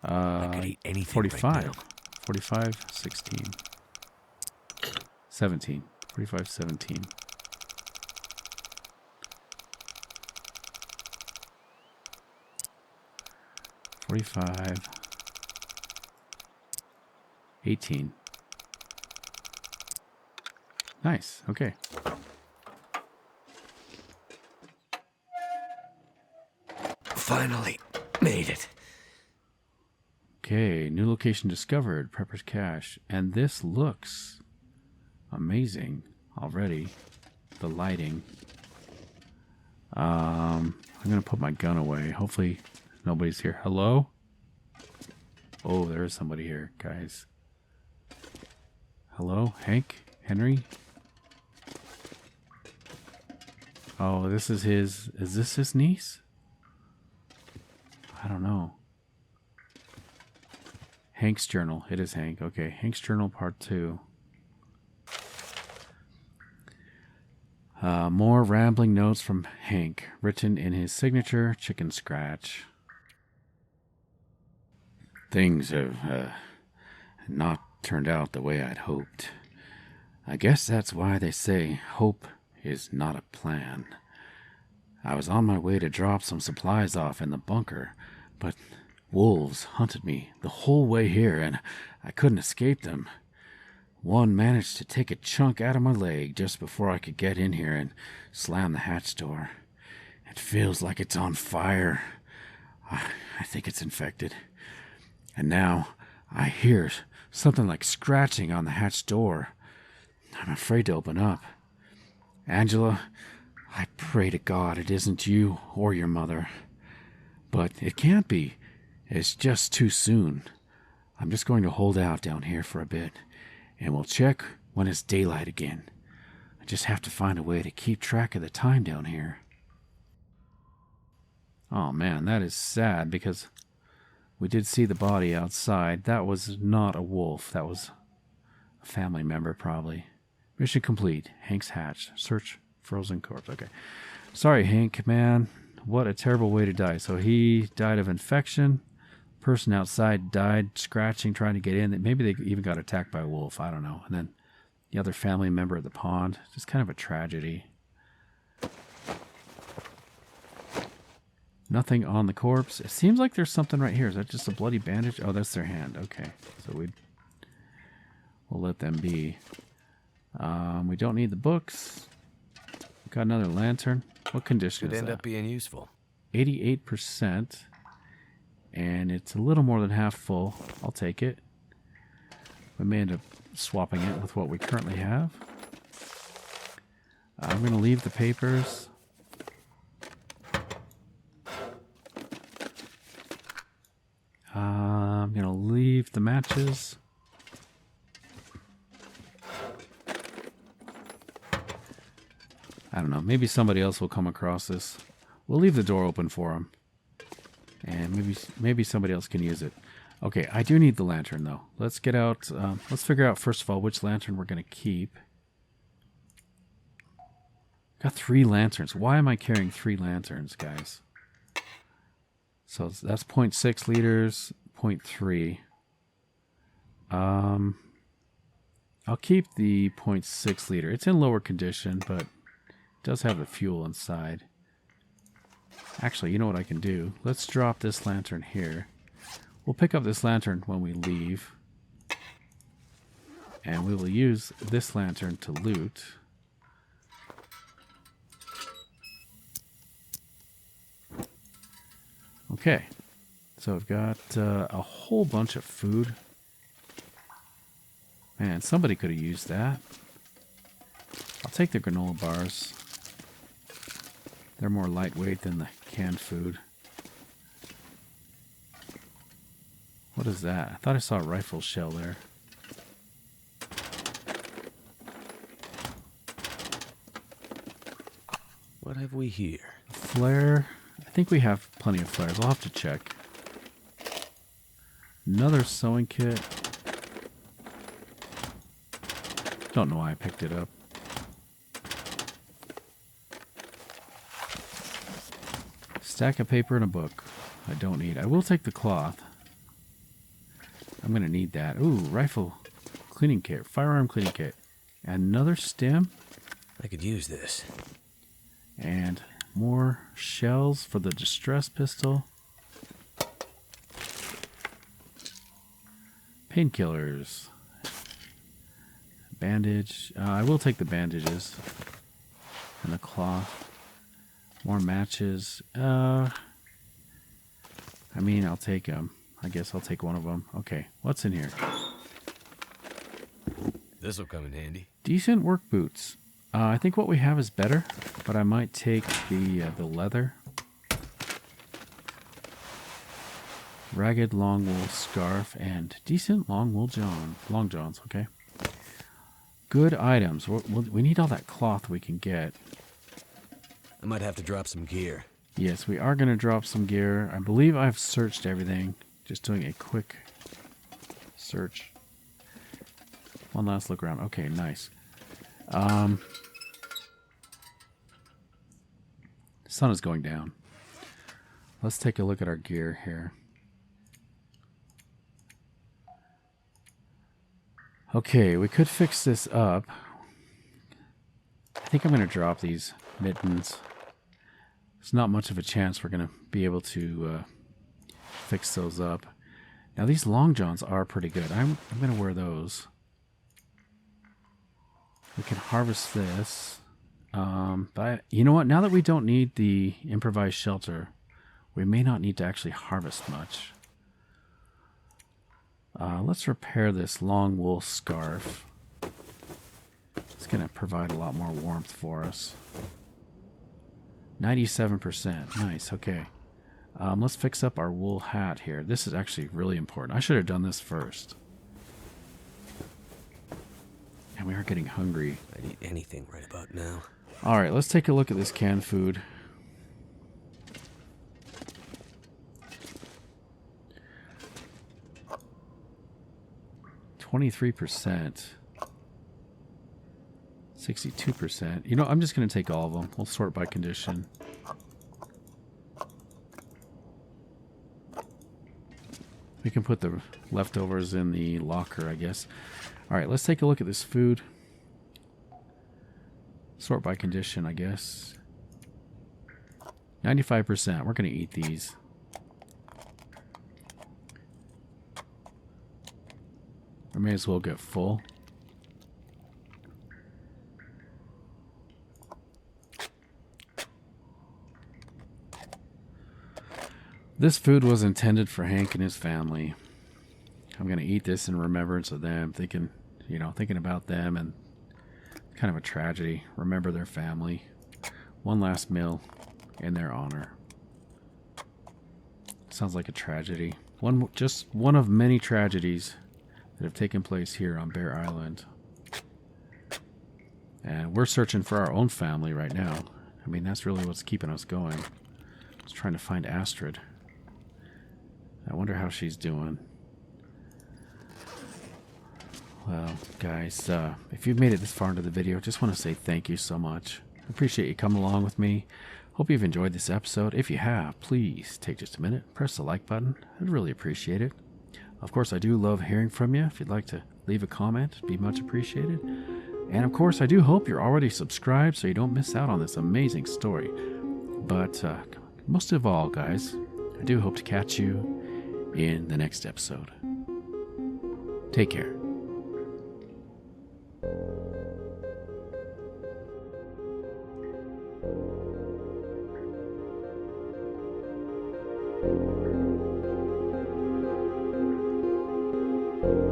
I could eat anything 45. right now. 45:16. 17. 45:17. $45. 18. Nice. Okay. Finally made it. Okay, new location discovered, Prepper's Cache. And this looks amazing already. The lighting. I'm going to put my gun away. Hopefully nobody's here. Hello? Oh, there is somebody here, guys. Hello? Hank? Henry? Oh, this is his... Is this his niece? I don't know. Hank's journal. It is Hank. Okay, Hank's journal part 2. More rambling notes from Hank, written in his signature chicken scratch. Things have not turned out the way I'd hoped. I guess that's why they say hope is not a plan. I was on my way to drop some supplies off in the bunker, but wolves hunted me the whole way here, and I couldn't escape them. One managed to take a chunk out of my leg just before I could get in here and slam the hatch door. It feels like it's on fire. I think it's infected. And now I hear something like scratching on the hatch door. I'm afraid to open up. Angela, I pray to God it isn't you or your mother. But it can't be. It's just too soon. I'm just going to hold out down here for a bit, and we'll check when it's daylight again. I just have to find a way to keep track of the time down here. Oh man, that is sad because we did see the body outside. That was not a wolf. That was a family member probably. Mission complete. Hank's hatch. Search frozen corpse. Okay. Sorry, Hank, man. What a terrible way to die. So he died of infection. Person outside died scratching, trying to get in. Maybe they even got attacked by a wolf. I don't know. And then the other family member at the pond. Just kind of a tragedy. Nothing on the corpse. It seems like there's something right here. Is that just a bloody bandage? Oh, that's their hand. Okay. So we'll let them be. We don't need the books. We've got another lantern. What condition Could is end that? up being useful. 88%. And it's a little more than half full. I'll take it. We may end up swapping it with what we currently have. I'm going to leave the papers. I'm going to leave the matches. I don't know. Maybe somebody else will come across this. We'll leave the door open for them. And maybe somebody else can use it. Okay, I do need the lantern, though. Let's get out. Let's figure out, first of all, which lantern we're going to keep. Got 3 lanterns. Why am I carrying 3 lanterns, guys? So that's 0.6 liters, 0.3. I'll keep the 0.6 liter. It's in lower condition, but it does have the fuel inside. Actually, you know what I can do? Let's drop this lantern here. We'll pick up this lantern when we leave. And we will use this lantern to loot. Okay. So I've got a whole bunch of food. Man, somebody could have used that. I'll take the granola bars. They're more lightweight than the canned food. What is that? I thought I saw a rifle shell there. What have we here? Flare. I think we have plenty of flares. I'll have to check. Another sewing kit. Don't know why I picked it up. Stack of paper and a book. I don't need. I will take the cloth. I'm going to need that. Ooh, rifle cleaning kit. Firearm cleaning kit. Another stem. I could use this. And more shells for the distress pistol. Painkillers. Bandage. I will take the bandages. And the cloth. More matches. I mean, I'll take them. I guess I'll take one of them. Okay, what's in here? This'll come in handy. Decent work boots. I think what we have is better, but I might take the leather. Ragged long wool scarf and decent long wool long johns. Okay. Good items. We need all that cloth we can get. I might have to drop some gear. Yes, we are going to drop some gear. I believe I've searched everything. Just doing a quick search. One last look around. Okay, nice. The sun is going down. Let's take a look at our gear here. Okay, we could fix this up. I think I'm going to drop these mittens. There's not much of a chance we're going to be able to fix those up. Now these long johns are pretty good. I'm going to wear those. We can harvest this. But you know what? Now that we don't need the improvised shelter, we may not need to actually harvest much. Let's repair this long wool scarf. It's going to provide a lot more warmth for us. 97%. Nice. Okay. Let's fix up our wool hat here. This is actually really important. I should have done this first. And we are getting hungry. I'd eat anything right about now. All right, let's take a look at this canned food. %. 62%. You know, I'm just going to take all of them. We'll sort by condition. We can put the leftovers in the locker, I guess. All right, let's take a look at this food. Sort by condition, I guess. 95%. We're going to eat these. We may as well get full. This food was intended for Hank and his family. I'm going to eat this in remembrance of them, thinking about them, and kind of a tragedy. Remember their family. One last meal in their honor. Sounds like a tragedy. Just one of many tragedies that have taken place here on Bear Island. And we're searching for our own family right now. I mean, that's really what's keeping us going. Just trying to find Astrid. I wonder how she's doing. Well, guys, if you've made it this far into the video, just want to say thank you so much. I appreciate you coming along with me. Hope you've enjoyed this episode. If you have, please take just a minute, press the like button. I'd really appreciate it. Of course, I do love hearing from you. If you'd like to leave a comment, it'd be much appreciated. And of course, I do hope you're already subscribed so you don't miss out on this amazing story. But most of all, guys, I do hope to catch you in the next episode. Take care. You